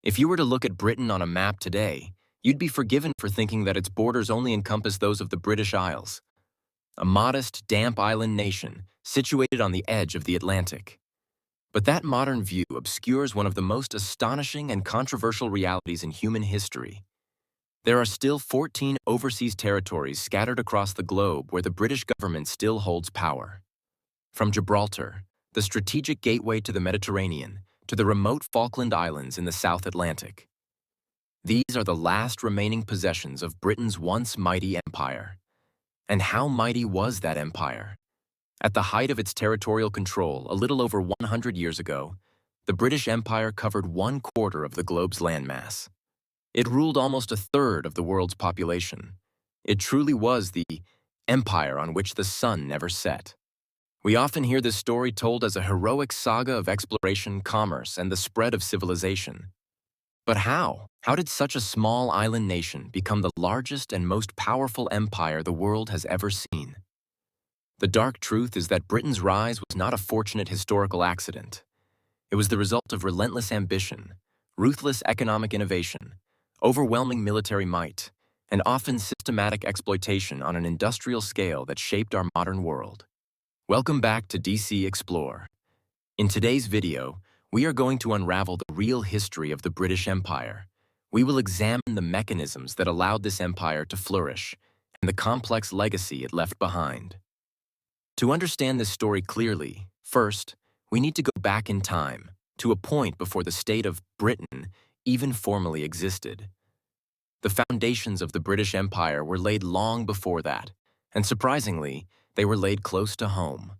If you were to look at Britain on a map today, you'd be forgiven for thinking that its borders only encompass those of the British Isles, a modest, damp island nation situated on the edge of the Atlantic. But that modern view obscures one of the most astonishing and controversial realities in human history. There are still 14 overseas territories scattered across the globe where the British government still holds power. From Gibraltar, the strategic gateway to the Mediterranean, to the remote Falkland Islands in the South Atlantic. These are the last remaining possessions of Britain's once mighty empire. And how mighty was that empire? At the height of its territorial control, a little over 100 years ago, the British Empire covered 1/4 of the globe's landmass. It ruled almost a third of the world's population. It truly was the empire on which the sun never set. We often hear this story told as a heroic saga of exploration, commerce, and the spread of civilization. But how? How did such a small island nation become the largest and most powerful empire the world has ever seen? The dark truth is that Britain's rise was not a fortunate historical accident. It was the result of relentless ambition, ruthless economic innovation, overwhelming military might, and often systematic exploitation on an industrial scale that shaped our modern world. Welcome back to DC Explore. In today's video, we are going to unravel the real history of the British Empire. We will examine the mechanisms that allowed this empire to flourish and the complex legacy it left behind. To understand this story clearly, first, we need to go back in time to a point before the state of Britain even formally existed. The foundations of the British Empire were laid long before that, and surprisingly, they were laid close to home.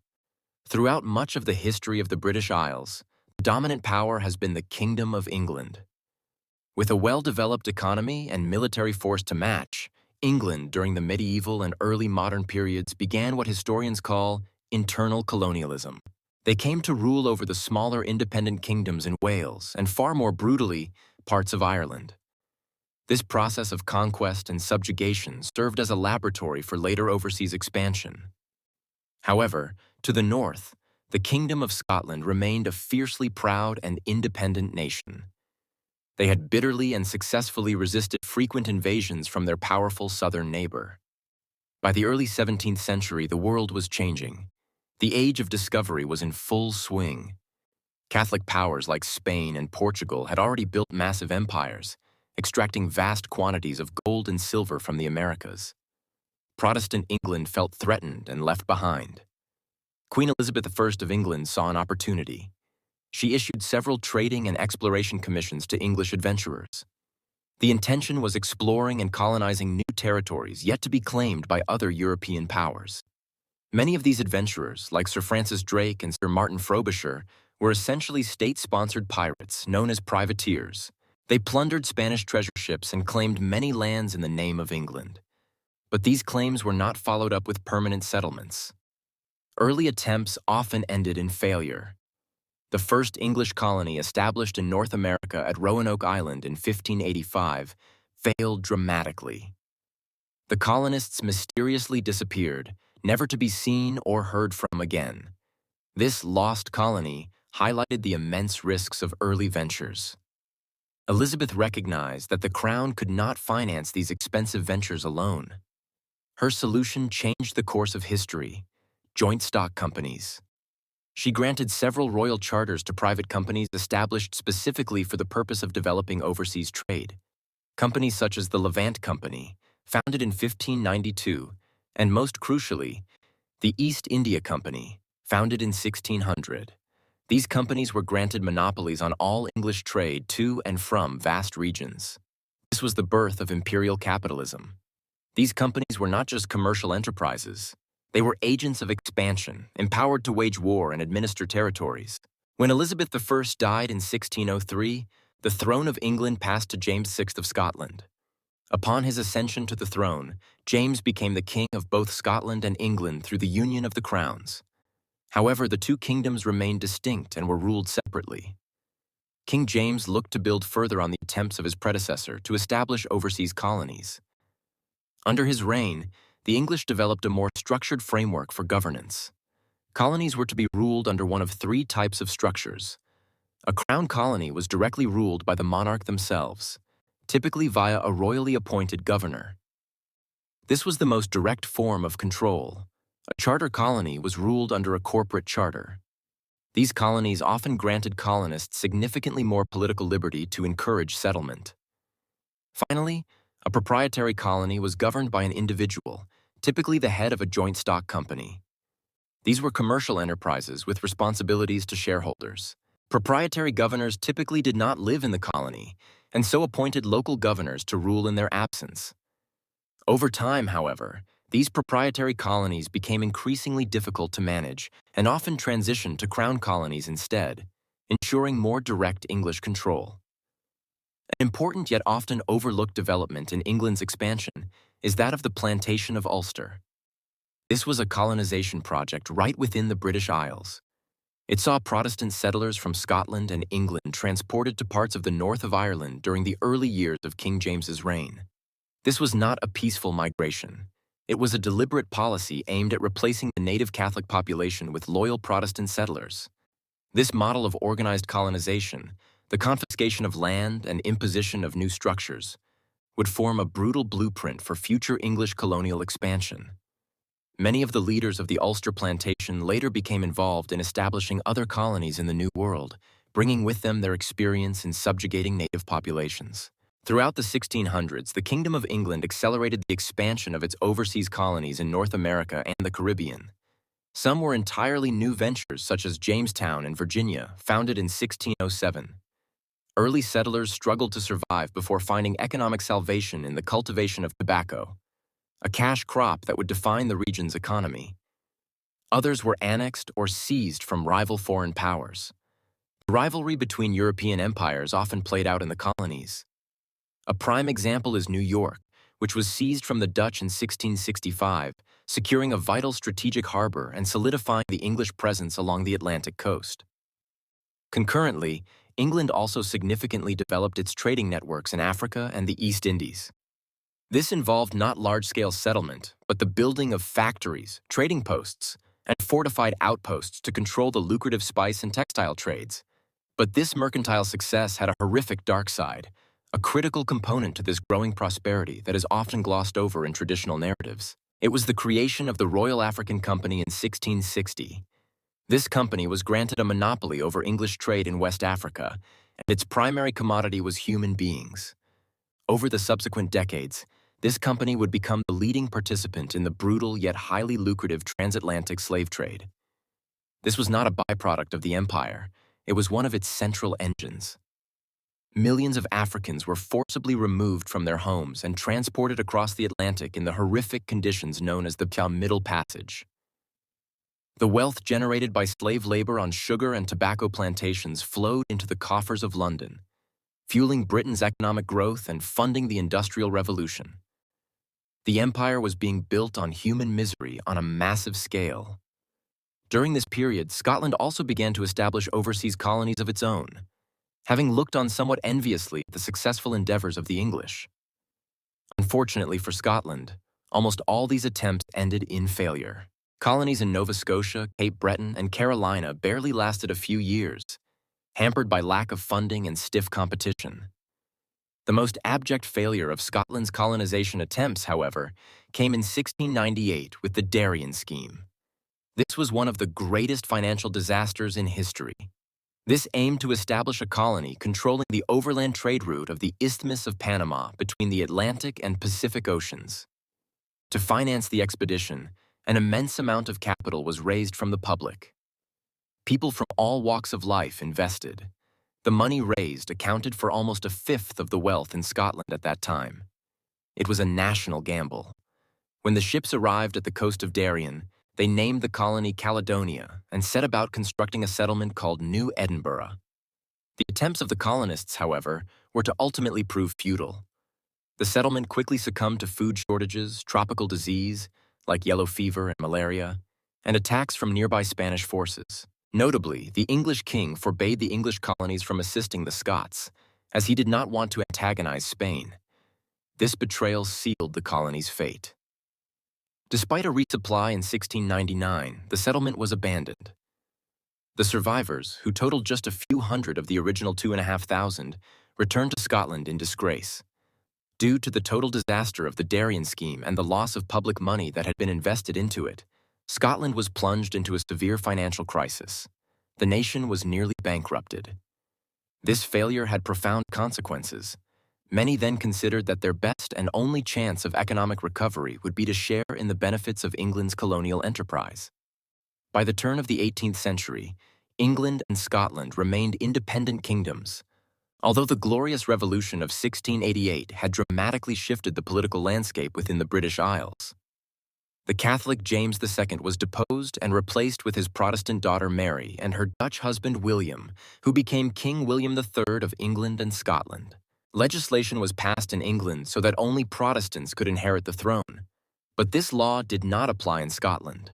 Throughout much of the history of the British Isles, the dominant power has been the Kingdom of England. With a well-developed economy and military force to match, England during the medieval and early modern periods began what historians call internal colonialism. They came to rule over the smaller independent kingdoms in Wales and, far more brutally, parts of Ireland. This process of conquest and subjugation served as a laboratory for later overseas expansion. However, to the north, the Kingdom of Scotland remained a fiercely proud and independent nation. They had bitterly and successfully resisted frequent invasions from their powerful southern neighbor. By the early 17th century, the world was changing. The age of discovery was in full swing. Catholic powers like Spain and Portugal had already built massive empires, extracting vast quantities of gold and silver from the Americas. Protestant England felt threatened and left behind. Queen Elizabeth I of England saw an opportunity. She issued several trading and exploration commissions to English adventurers. The intention was exploring and colonizing new territories yet to be claimed by other European powers. Many of these adventurers, like Sir Francis Drake and Sir Martin Frobisher, were essentially state-sponsored pirates known as privateers. They plundered Spanish treasure ships and claimed many lands in the name of England. But these claims were not followed up with permanent settlements. Early attempts often ended in failure. The first English colony established in North America at Roanoke Island in 1585 failed dramatically. The colonists mysteriously disappeared, never to be seen or heard from again. This lost colony highlighted the immense risks of early ventures. Elizabeth recognized that the crown could not finance these expensive ventures alone. Her solution changed the course of history: joint stock companies. She granted several royal charters to private companies established specifically for the purpose of developing overseas trade. Companies such as the Levant Company, founded in 1592, and most crucially, the East India Company, founded in 1600. These companies were granted monopolies on all English trade to and from vast regions. This was the birth of imperial capitalism. These companies were not just commercial enterprises. They were agents of expansion, empowered to wage war and administer territories. When Elizabeth I died in 1603, the throne of England passed to James VI of Scotland. Upon his ascension to the throne, James became the king of both Scotland and England through the union of the crowns. However, the two kingdoms remained distinct and were ruled separately. King James looked to build further on the attempts of his predecessor to establish overseas colonies. Under his reign, the English developed a more structured framework for governance. Colonies were to be ruled under one of three types of structures: A crown colony was directly ruled by the monarch themselves, typically via a royally appointed governor. This was the most direct form of control. A charter colony was ruled under a corporate charter. These colonies often granted colonists significantly more political liberty to encourage settlement. Finally, a proprietary colony was governed by an individual, typically the head of a joint stock company. These were commercial enterprises with responsibilities to shareholders. Proprietary governors typically did not live in the colony, and so appointed local governors to rule in their absence. Over time, however, these proprietary colonies became increasingly difficult to manage and often transitioned to crown colonies instead, ensuring more direct English control. An important yet often overlooked development in England's expansion is that of the plantation of Ulster. This was a colonization project right within the British Isles. It saw Protestant settlers from Scotland and England transported to parts of the north of Ireland during the early years of King James's reign. This was not a peaceful migration. It was a deliberate policy aimed at replacing the native Catholic population with loyal Protestant settlers. This model of organized colonization, the confiscation of land and imposition of new structures, would form a brutal blueprint for future English colonial expansion. Many of the leaders of the Ulster plantation later became involved in establishing other colonies in the New World, bringing with them their experience in subjugating native populations. Throughout the 1600s, the Kingdom of England accelerated the expansion of its overseas colonies in North America and the Caribbean. Some were entirely new ventures, such as Jamestown in Virginia, founded in 1607. Early settlers struggled to survive before finding economic salvation in the cultivation of tobacco, a cash crop that would define the region's economy. Others were annexed or seized from rival foreign powers. The rivalry between European empires often played out in the colonies. A prime example is New York, which was seized from the Dutch in 1665, securing a vital strategic harbor and solidifying the English presence along the Atlantic coast. Concurrently, England also significantly developed its trading networks in Africa and the East Indies. This involved not large-scale settlement, but the building of factories, trading posts, and fortified outposts to control the lucrative spice and textile trades. But this mercantile success had a horrific dark side, a critical component to this growing prosperity that is often glossed over in traditional narratives. It was the creation of the Royal African Company in 1660. This company was granted a monopoly over English trade in West Africa, and its primary commodity was human beings. Over the subsequent decades, this company would become the leading participant in the brutal yet highly lucrative transatlantic slave trade. This was not a byproduct of the empire, it was one of its central engines. Millions of Africans were forcibly removed from their homes and transported across the Atlantic in the horrific conditions known as the Middle Passage. The wealth generated by slave labor on sugar and tobacco plantations flowed into the coffers of London, fueling Britain's economic growth and funding the Industrial Revolution. The empire was being built on human misery on a massive scale. During this period, Scotland also began to establish overseas colonies of its own, having looked on somewhat enviously at the successful endeavors of the English. Unfortunately for Scotland, almost all these attempts ended in failure. Colonies in Nova Scotia, Cape Breton, and Carolina barely lasted a few years, hampered by lack of funding and stiff competition. The most abject failure of Scotland's colonization attempts, however, came in 1698 with the Darien Scheme. This was one of the greatest financial disasters in history. This aimed to establish a colony controlling the overland trade route of the Isthmus of Panama between the Atlantic and Pacific Oceans. To finance the expedition, an immense amount of capital was raised from the public. People from all walks of life invested. The money raised accounted for almost a fifth of the wealth in Scotland at that time. It was a national gamble. When the ships arrived at the coast of Darien, they named the colony Caledonia and set about constructing a settlement called New Edinburgh. The attempts of the colonists, however, were to ultimately prove futile. The settlement quickly succumbed to food shortages, tropical disease, like yellow fever and malaria, and attacks from nearby Spanish forces. Notably, the English king forbade the English colonies from assisting the Scots, as he did not want to antagonize Spain. This betrayal sealed the colony's fate. Despite a resupply in 1699, the settlement was abandoned. The survivors, who totaled just a few hundred of the original 2,500, returned to Scotland in disgrace. Due to the total disaster of the Darien scheme and the loss of public money that had been invested into it, Scotland was plunged into a severe financial crisis. The nation was nearly bankrupted. This failure had profound consequences. Many then considered that their best and only chance of economic recovery would be to share in the benefits of England's colonial enterprise. By the turn of the 18th century, England and Scotland remained independent kingdoms. Although the Glorious Revolution of 1688 had dramatically shifted the political landscape within the British Isles. The Catholic James II was deposed and replaced with his Protestant daughter Mary and her Dutch husband William, who became King William III of England and Scotland. Legislation was passed in England so that only Protestants could inherit the throne, but this law did not apply in Scotland.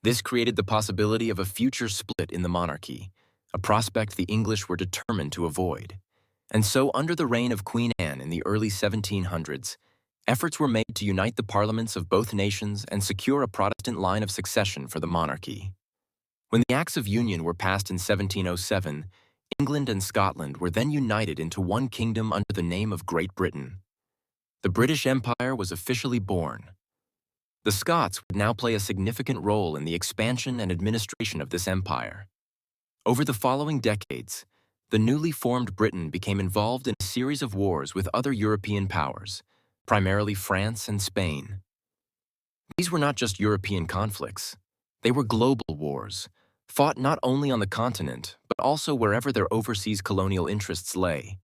This created the possibility of a future split in the monarchy, a prospect the English were determined to avoid. And so, under the reign of Queen Anne in the early 1700s, efforts were made to unite the parliaments of both nations and secure a Protestant line of succession for the monarchy. When the Acts of Union were passed in 1707, England and Scotland were then united into one kingdom under the name of Great Britain. The British Empire was officially born. The Scots would now play a significant role in the expansion and administration of this empire. Over the following decades, the newly formed Britain became involved in a series of wars with other European powers, primarily France and Spain. These were not just European conflicts. They were global wars, fought not only on the continent, but also wherever their overseas colonial interests lay.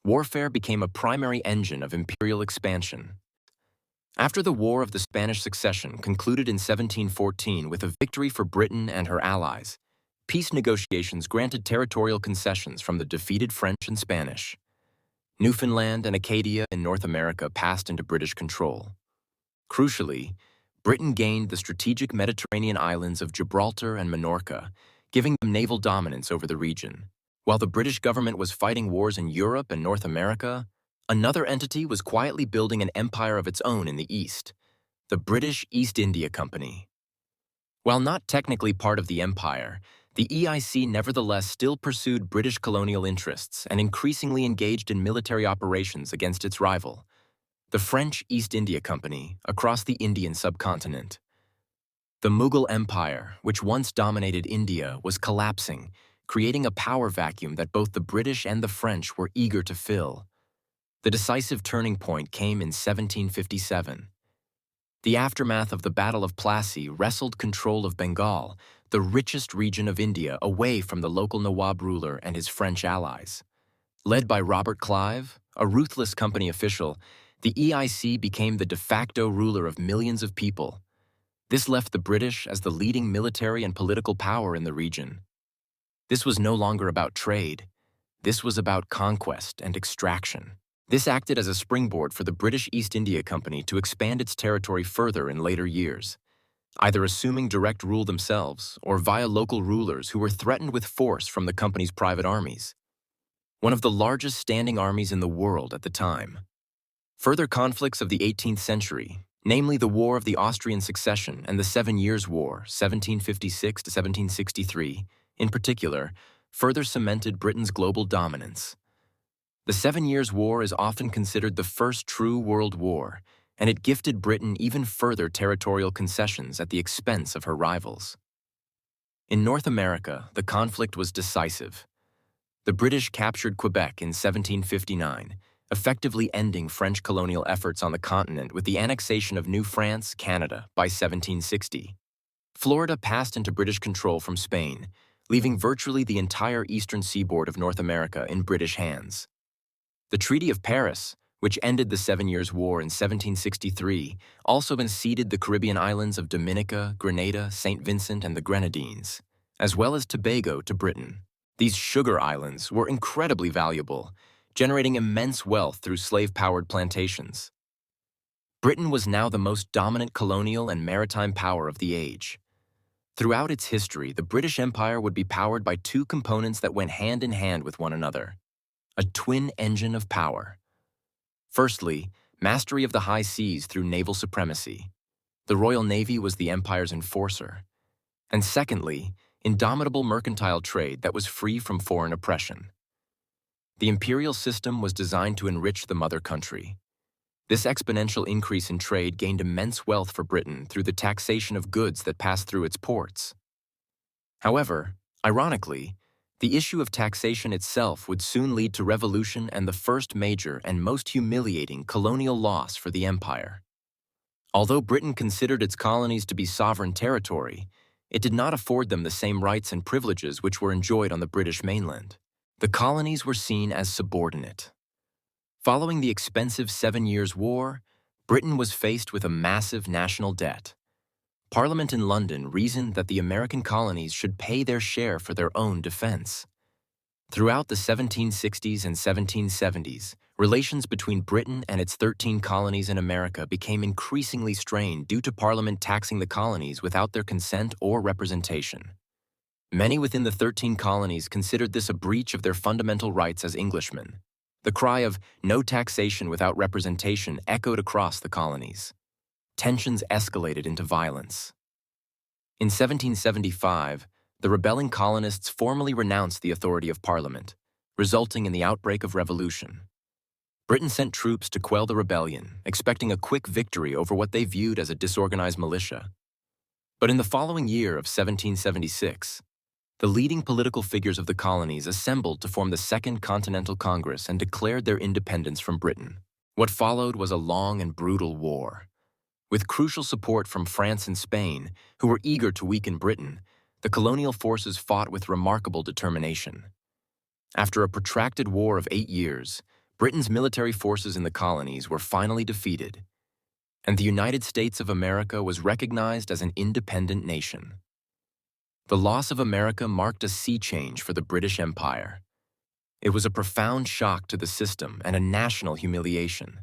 Warfare became a primary engine of imperial expansion. After the War of the Spanish Succession concluded in 1714 with a victory for Britain and her allies, peace negotiations granted territorial concessions from the defeated French and Spanish. Newfoundland and Acadia in North America passed into British control. Crucially, Britain gained the strategic Mediterranean islands of Gibraltar and Minorca, giving them naval dominance over the region. While the British government was fighting wars in Europe and North America, another entity was quietly building an empire of its own in the East, the British East India Company. While not technically part of the empire, the EIC nevertheless still pursued British colonial interests and increasingly engaged in military operations against its rival, the French East India Company, across the Indian subcontinent. The Mughal Empire, which once dominated India, was collapsing, creating a power vacuum that both the British and the French were eager to fill. The decisive turning point came in 1757. The aftermath of the Battle of Plassey wrestled control of Bengal, the richest region of India, away from the local Nawab ruler and his French allies. Led by Robert Clive, a ruthless company official, the EIC became the de facto ruler of millions of people. This left the British as the leading military and political power in the region. This was no longer about trade. This was about conquest and extraction. This acted as a springboard for the British East India Company to expand its territory further in later years, either assuming direct rule themselves or via local rulers who were threatened with force from the company's private armies, one of the largest standing armies in the world at the time. Further conflicts of the 18th century, namely the War of the Austrian Succession and the 7 Years' War, 1756 to 1763, in particular, further cemented Britain's global dominance. The 7 Years' War is often considered the first true world war, and it gifted Britain even further territorial concessions at the expense of her rivals. In North America, the conflict was decisive. The British captured Quebec in 1759, effectively ending French colonial efforts on the continent with the annexation of New France, Canada, by 1760. Florida passed into British control from Spain, leaving virtually the entire eastern seaboard of North America in British hands. The Treaty of Paris, which ended the 7 Years' War in 1763, also conceded the Caribbean islands of Dominica, Grenada, St. Vincent, and the Grenadines, as well as Tobago, to Britain. These sugar islands were incredibly valuable, generating immense wealth through slave-powered plantations. Britain was now the most dominant colonial and maritime power of the age. Throughout its history, the British Empire would be powered by two components that went hand in hand with one another: a twin engine of power. Firstly, mastery of the high seas through naval supremacy. The Royal Navy was the empire's enforcer. And secondly, indomitable mercantile trade that was free from foreign oppression. The imperial system was designed to enrich the mother country. This exponential increase in trade gained immense wealth for Britain through the taxation of goods that passed through its ports. However, ironically, the issue of taxation itself would soon lead to revolution and the first major and most humiliating colonial loss for the empire. Although Britain considered its colonies to be sovereign territory, it did not afford them the same rights and privileges which were enjoyed on the British mainland. The colonies were seen as subordinate. Following the expensive 7 Years' War, Britain was faced with a massive national debt. Parliament in London reasoned that the American colonies should pay their share for their own defense. Throughout the 1760s and 1770s, relations between Britain and its 13 colonies in America became increasingly strained due to Parliament taxing the colonies without their consent or representation. Many within the 13 colonies considered this a breach of their fundamental rights as Englishmen. The cry of "no taxation without representation" echoed across the colonies. Tensions escalated into violence. In 1775, the rebelling colonists formally renounced the authority of Parliament, resulting in the outbreak of revolution. Britain sent troops to quell the rebellion, expecting a quick victory over what they viewed as a disorganized militia. But in the following year of 1776, the leading political figures of the colonies assembled to form the Second Continental Congress and declared their independence from Britain. What followed was a long and brutal war. With crucial support from France and Spain, who were eager to weaken Britain, the colonial forces fought with remarkable determination. After a protracted war of 8 years, Britain's military forces in the colonies were finally defeated, and the United States of America was recognized as an independent nation. The loss of America marked a sea change for the British Empire. It was a profound shock to the system and a national humiliation.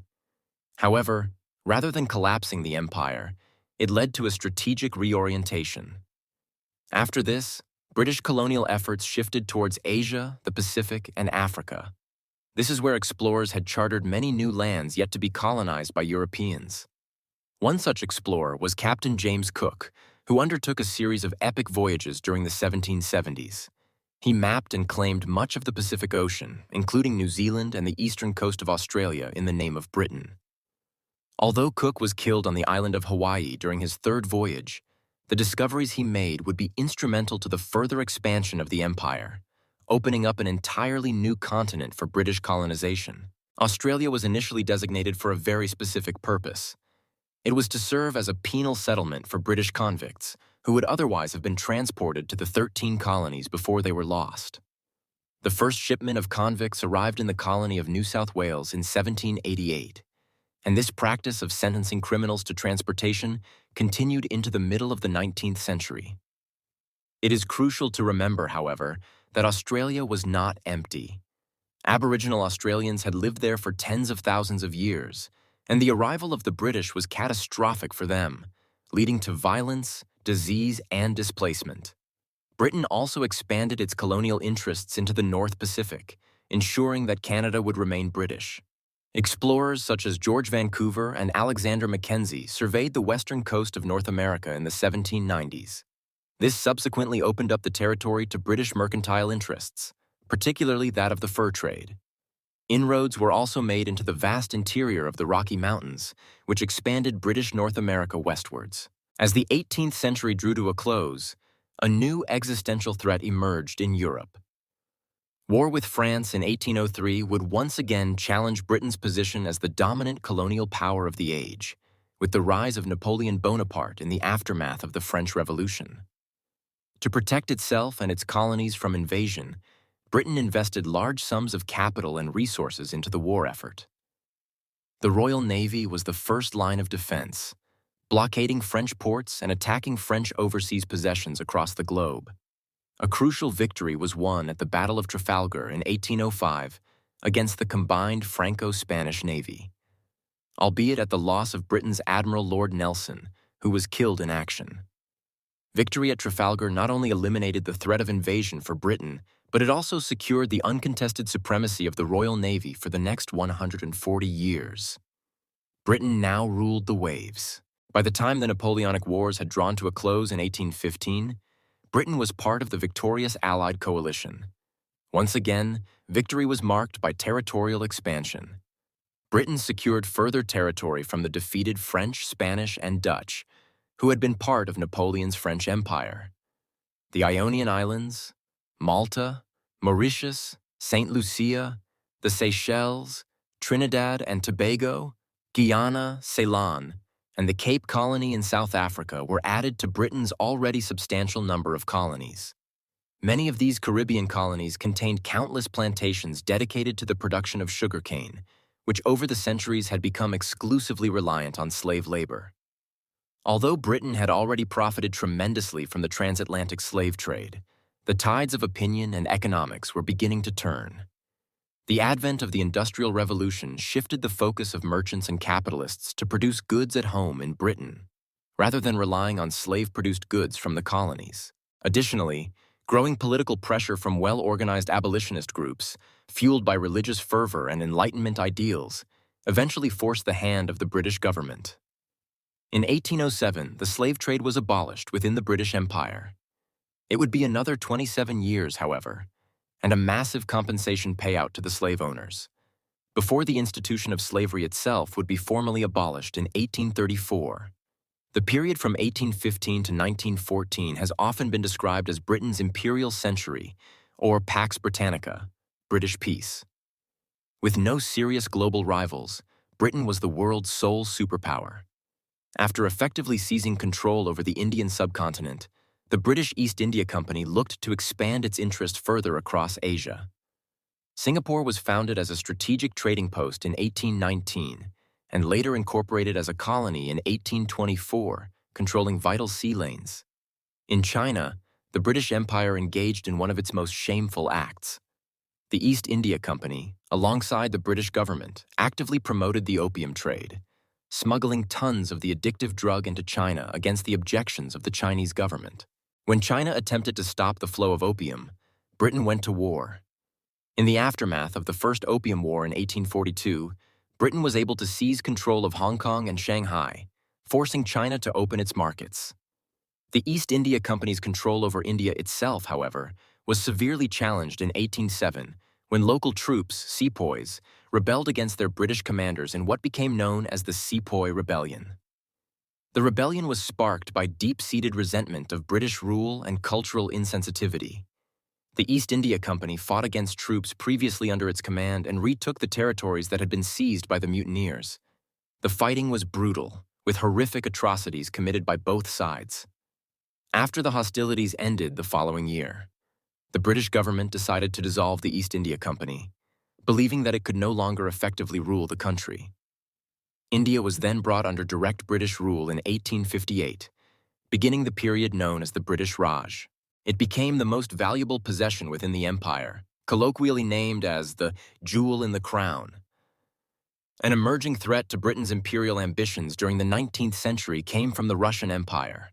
However, rather than collapsing the empire, it led to a strategic reorientation. After this, British colonial efforts shifted towards Asia, the Pacific, and Africa. This is where explorers had chartered many new lands yet to be colonized by Europeans. One such explorer was Captain James Cook, who undertook a series of epic voyages during the 1770s. He mapped and claimed much of the Pacific Ocean, including New Zealand and the eastern coast of Australia, in the name of Britain. Although Cook was killed on the island of Hawaii during his third voyage, the discoveries he made would be instrumental to the further expansion of the empire, opening up an entirely new continent for British colonization. Australia was initially designated for a very specific purpose. It was to serve as a penal settlement for British convicts who would otherwise have been transported to the 13 colonies before they were lost. The first shipment of convicts arrived in the colony of New South Wales in 1788, and this practice of sentencing criminals to transportation continued into the middle of the 19th century. It is crucial to remember, however, that Australia was not empty. Aboriginal Australians had lived there for tens of thousands of years, and the arrival of the British was catastrophic for them, leading to violence, disease, and displacement. Britain also expanded its colonial interests into the North Pacific, ensuring that Canada would remain British. Explorers such as George Vancouver and Alexander Mackenzie surveyed the western coast of North America in the 1790s. This subsequently opened up the territory to British mercantile interests, particularly that of the fur trade. Inroads were also made into the vast interior of the Rocky Mountains, which expanded British North America westwards. As the 18th century drew to a close, a new existential threat emerged in Europe. War with France in 1803 would once again challenge Britain's position as the dominant colonial power of the age, with the rise of Napoleon Bonaparte in the aftermath of the French Revolution. To protect itself and its colonies from invasion, Britain invested large sums of capital and resources into the war effort. The Royal Navy was the first line of defense, blockading French ports and attacking French overseas possessions across the globe. A crucial victory was won at the Battle of Trafalgar in 1805 against the combined Franco-Spanish Navy, albeit at the loss of Britain's Admiral Lord Nelson, who was killed in action. Victory at Trafalgar not only eliminated the threat of invasion for Britain, but it also secured the uncontested supremacy of the Royal Navy for the next 140 years. Britain now ruled the waves. By the time the Napoleonic Wars had drawn to a close in 1815, Britain was part of the victorious Allied coalition. Once again, victory was marked by territorial expansion. Britain secured further territory from the defeated French, Spanish, and Dutch, who had been part of Napoleon's French Empire. The Ionian Islands, Malta, Mauritius, St. Lucia, the Seychelles, Trinidad and Tobago, Guyana, Ceylon, and the Cape Colony in South Africa were added to Britain's already substantial number of colonies. Many of these Caribbean colonies contained countless plantations dedicated to the production of sugarcane, which over the centuries had become exclusively reliant on slave labor. Although Britain had already profited tremendously from the transatlantic slave trade, the tides of opinion and economics were beginning to turn. The advent of the Industrial Revolution shifted the focus of merchants and capitalists to produce goods at home in Britain, rather than relying on slave-produced goods from the colonies. Additionally, growing political pressure from well-organized abolitionist groups, fueled by religious fervor and Enlightenment ideals, eventually forced the hand of the British government. In 1807, the slave trade was abolished within the British Empire. It would be another 27 years, however, and a massive compensation payout to the slave owners, before the institution of slavery itself would be formally abolished in 1834. The period from 1815 to 1914 has often been described as Britain's imperial century, or Pax Britannica, British peace. With no serious global rivals, Britain was the world's sole superpower. After effectively seizing control over the Indian subcontinent, the British East India Company looked to expand its interest further across Asia. Singapore was founded as a strategic trading post in 1819, and later incorporated as a colony in 1824, controlling vital sea lanes. In China, the British Empire engaged in one of its most shameful acts. The East India Company, alongside the British government, actively promoted the opium trade, smuggling tons of the addictive drug into China against the objections of the Chinese government. When China attempted to stop the flow of opium, Britain went to war. In the aftermath of the First Opium War in 1842, Britain was able to seize control of Hong Kong and Shanghai, forcing China to open its markets. The East India Company's control over India itself, however, was severely challenged in 1807 when local troops, sepoys, rebelled against their British commanders in what became known as the Sepoy Rebellion. The rebellion was sparked by deep-seated resentment of British rule and cultural insensitivity. The East India Company fought against troops previously under its command and retook the territories that had been seized by the mutineers. The fighting was brutal, with horrific atrocities committed by both sides. After the hostilities ended the following year, the British government decided to dissolve the East India Company, believing that it could no longer effectively rule the country. India was then brought under direct British rule in 1858, beginning the period known as the British Raj. It became the most valuable possession within the empire, colloquially named as the jewel in the crown. An emerging threat to Britain's imperial ambitions during the 19th century came from the Russian Empire.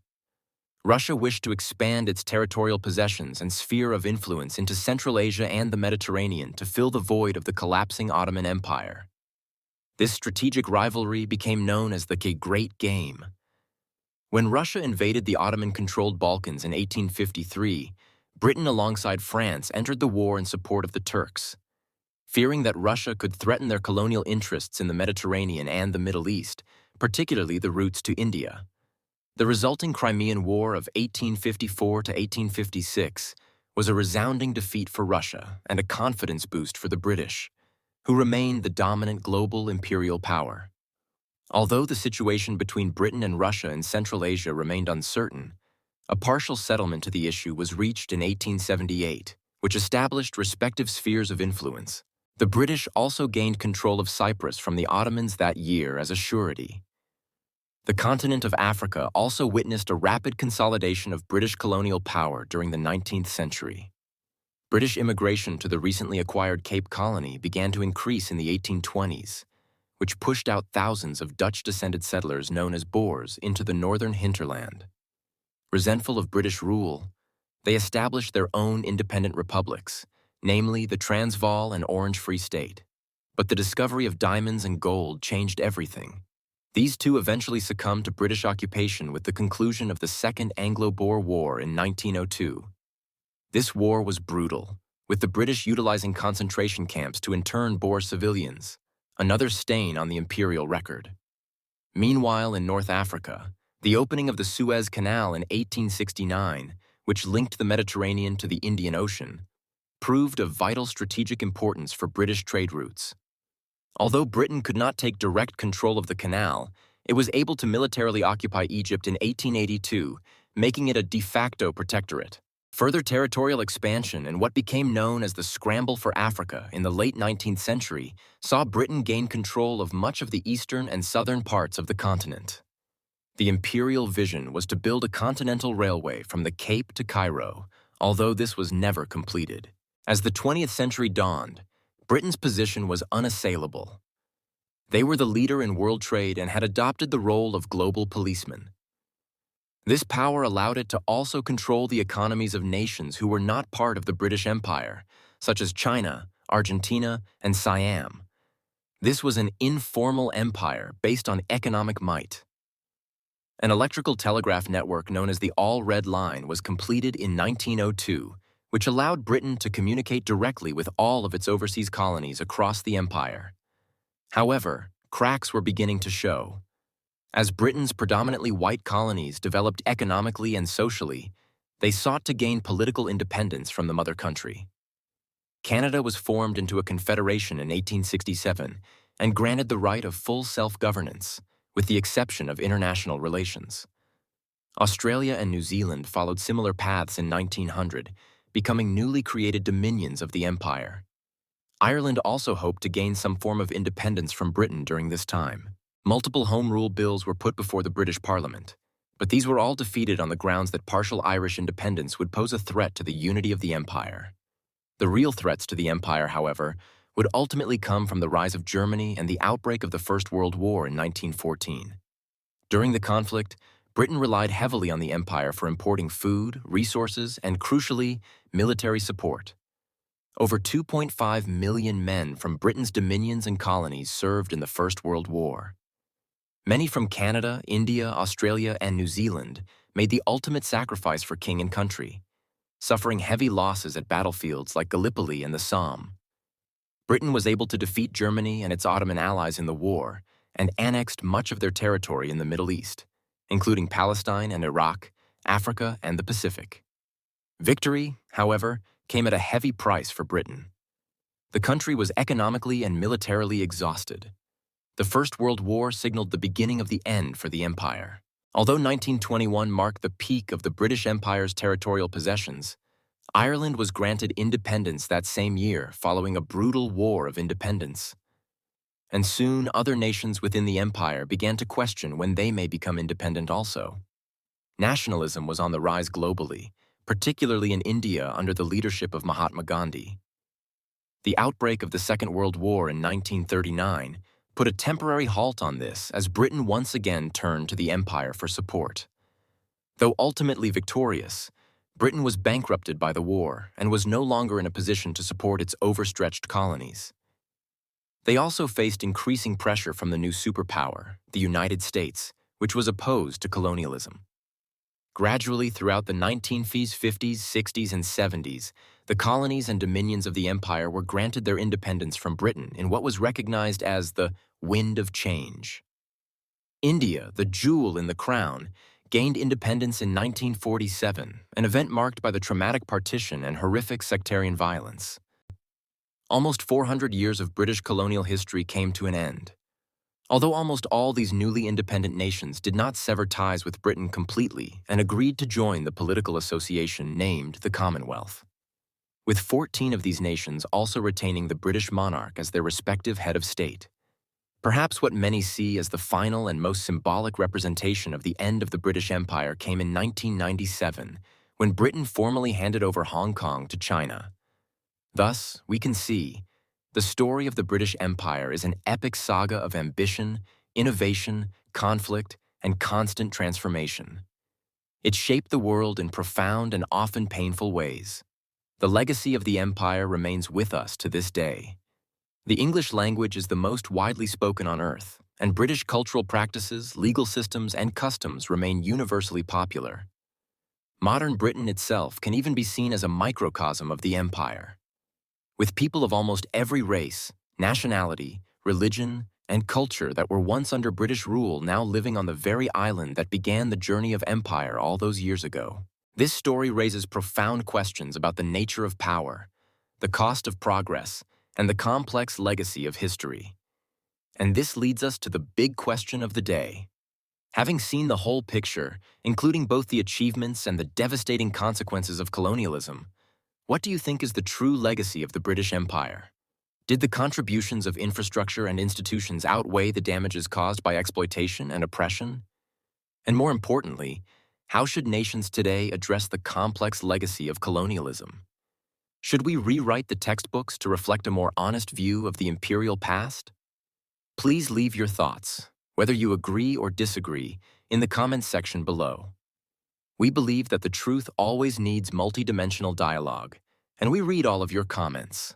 Russia wished to expand its territorial possessions and sphere of influence into Central Asia and the Mediterranean to fill the void of the collapsing Ottoman Empire. This strategic rivalry became known as the Great Game. When Russia invaded the Ottoman-controlled Balkans in 1853, Britain alongside France entered the war in support of the Turks. Fearing that Russia could threaten their colonial interests in the Mediterranean and the Middle East, particularly the routes to India. The resulting Crimean War of 1854 to 1856 was a resounding defeat for Russia and a confidence boost for the British, who remained the dominant global imperial power. Although the situation between Britain and Russia in Central Asia remained uncertain, a partial settlement to the issue was reached in 1878, which established respective spheres of influence. The British also gained control of Cyprus from the Ottomans that year as a surety. The continent of Africa also witnessed a rapid consolidation of British colonial power during the 19th century. British immigration to the recently acquired Cape Colony began to increase in the 1820s, which pushed out thousands of Dutch-descended settlers known as Boers into the northern hinterland. Resentful of British rule, they established their own independent republics, namely the Transvaal and Orange Free State. But the discovery of diamonds and gold changed everything. These two eventually succumbed to British occupation with the conclusion of the Second Anglo-Boer War in 1902. This war was brutal, with the British utilizing concentration camps to intern Boer civilians, another stain on the imperial record. Meanwhile, in North Africa, the opening of the Suez Canal in 1869, which linked the Mediterranean to the Indian Ocean, proved of vital strategic importance for British trade routes. Although Britain could not take direct control of the canal, it was able to militarily occupy Egypt in 1882, making it a de facto protectorate. Further territorial expansion and what became known as the Scramble for Africa in the late 19th century saw Britain gain control of much of the eastern and southern parts of the continent. The imperial vision was to build a continental railway from the Cape to Cairo, although this was never completed. As the 20th century dawned, Britain's position was unassailable. They were the leader in world trade and had adopted the role of global policeman. This power allowed it to also control the economies of nations who were not part of the British Empire, such as China, Argentina, and Siam. This was an informal empire based on economic might. An electrical telegraph network known as the All Red Line was completed in 1902, which allowed Britain to communicate directly with all of its overseas colonies across the empire. However, cracks were beginning to show. As Britain's predominantly white colonies developed economically and socially, they sought to gain political independence from the mother country. Canada was formed into a confederation in 1867 and granted the right of full self-governance, with the exception of international relations. Australia and New Zealand followed similar paths in 1900, becoming newly created dominions of the empire. Ireland also hoped to gain some form of independence from Britain during this time. Multiple Home Rule bills were put before the British Parliament, but these were all defeated on the grounds that partial Irish independence would pose a threat to the unity of the empire. The real threats to the empire, however, would ultimately come from the rise of Germany and the outbreak of the First World War in 1914. During the conflict, Britain relied heavily on the empire for importing food, resources, and, crucially, military support. Over 2.5 million men from Britain's dominions and colonies served in the First World War. Many from Canada, India, Australia, and New Zealand made the ultimate sacrifice for king and country, suffering heavy losses at battlefields like Gallipoli and the Somme. Britain was able to defeat Germany and its Ottoman allies in the war and annexed much of their territory in the Middle East, including Palestine and Iraq, Africa, and the Pacific. Victory, however, came at a heavy price for Britain. The country was economically and militarily exhausted. The First World War signaled the beginning of the end for the empire. Although 1921 marked the peak of the British Empire's territorial possessions, Ireland was granted independence that same year following a brutal war of independence. And soon other nations within the empire began to question when they may become independent also. Nationalism was on the rise globally, particularly in India under the leadership of Mahatma Gandhi. The outbreak of the Second World War in 1939 put a temporary halt on this as Britain once again turned to the empire for support. Though ultimately victorious, Britain was bankrupted by the war and was no longer in a position to support its overstretched colonies. They also faced increasing pressure from the new superpower, the United States, which was opposed to colonialism. Gradually, throughout the 1950s, 50s, 60s, and 70s, the colonies and dominions of the empire were granted their independence from Britain in what was recognized as the wind of change. India, the jewel in the crown, gained independence in 1947, an event marked by the traumatic partition and horrific sectarian violence. Almost 400 years of British colonial history came to an end. Although almost all these newly independent nations did not sever ties with Britain completely and agreed to join the political association named the Commonwealth, with 14 of these nations also retaining the British monarch as their respective head of state. Perhaps what many see as the final and most symbolic representation of the end of the British Empire came in 1997, when Britain formally handed over Hong Kong to China. Thus, we can see, the story of the British Empire is an epic saga of ambition, innovation, conflict, and constant transformation. It shaped the world in profound and often painful ways. The legacy of the empire remains with us to this day. The English language is the most widely spoken on Earth, and British cultural practices, legal systems, and customs remain universally popular. Modern Britain itself can even be seen as a microcosm of the empire, with people of almost every race, nationality, religion, and culture that were once under British rule now living on the very island that began the journey of empire all those years ago. This story raises profound questions about the nature of power, the cost of progress, and the complex legacy of history. And this leads us to the big question of the day. Having seen the whole picture, including both the achievements and the devastating consequences of colonialism, what do you think is the true legacy of the British Empire? Did the contributions of infrastructure and institutions outweigh the damages caused by exploitation and oppression? And more importantly, how should nations today address the complex legacy of colonialism? Should we rewrite the textbooks to reflect a more honest view of the imperial past? Please leave your thoughts, whether you agree or disagree, in the comments section below. We believe that the truth always needs multidimensional dialogue, and we read all of your comments.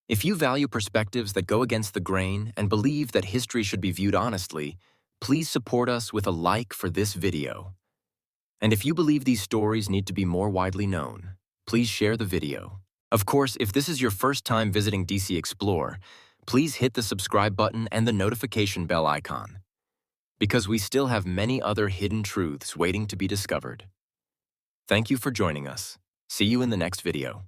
If you value perspectives that go against the grain and believe that history should be viewed honestly, please support us with a like for this video. And if you believe these stories need to be more widely known, please share the video. Of course, if this is your first time visiting DC Explore, please hit the subscribe button and the notification bell icon, because we still have many other hidden truths waiting to be discovered. Thank you for joining us. See you in the next video.